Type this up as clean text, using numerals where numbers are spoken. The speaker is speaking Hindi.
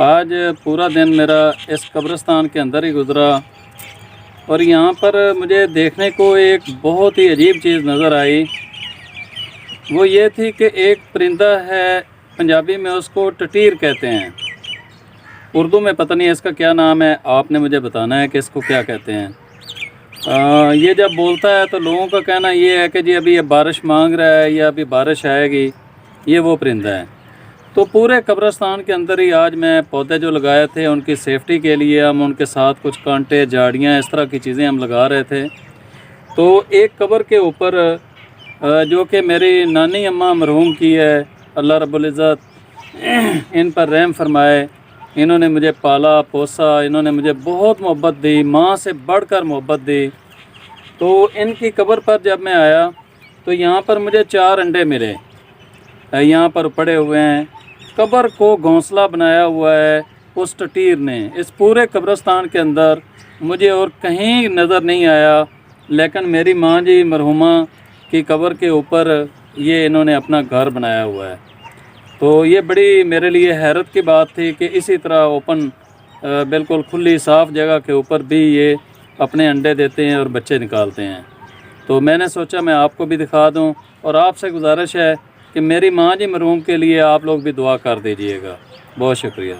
आज पूरा दिन मेरा इस कब्रिस्तान के अंदर ही गुज़रा और यहाँ पर मुझे देखने को एक बहुत ही अजीब चीज़ नज़र आई। वो ये थी कि एक परिंदा है, पंजाबी में उसको टटीर कहते हैं, उर्दू में पता नहीं इसका क्या नाम है, आपने मुझे बताना है कि इसको क्या कहते हैं। ये जब बोलता है तो लोगों का कहना ये है कि जी अभी ये बारिश मांग रहा है या अभी बारिश आएगी, ये वो परिंदा है। तो पूरे कब्रिस्तान के अंदर ही आज मैं पौधे जो लगाए थे उनकी सेफ्टी के लिए हम उनके साथ कुछ कांटे, झाड़ियाँ, इस तरह की चीज़ें हम लगा रहे थे। तो एक कब्र के ऊपर जो कि मेरी नानी अम्मा मरहूम की है, अल्लाह रब्बुल इज़्ज़त इन पर रहम फरमाए। इन्होंने मुझे पाला पोसा, इन्होंने मुझे बहुत मोहब्बत दी, माँ से बढ़कर मोहब्बत दी। तो इनकी कब्र पर जब मैं आया तो यहाँ पर मुझे 4 अंडे मिले, यहाँ पर पड़े हुए हैं। कब्र को घोंसला बनाया हुआ है उस टटीर ने। इस पूरे कब्रिस्तान के अंदर मुझे और कहीं नज़र नहीं आया, लेकिन मेरी माँ जी मरहुमा की कब्र के ऊपर ये इन्होंने अपना घर बनाया हुआ है। तो ये बड़ी मेरे लिए हैरत की बात थी कि इसी तरह ओपन बिल्कुल खुली साफ़ जगह के ऊपर भी ये अपने अंडे देते हैं और बच्चे निकालते हैं। तो मैंने सोचा मैं आपको भी दिखा दूं और आपसे गुजारिश है कि मेरी माँ जी मरहूम के लिए आप लोग भी दुआ कर दीजिएगा। बहुत शुक्रिया।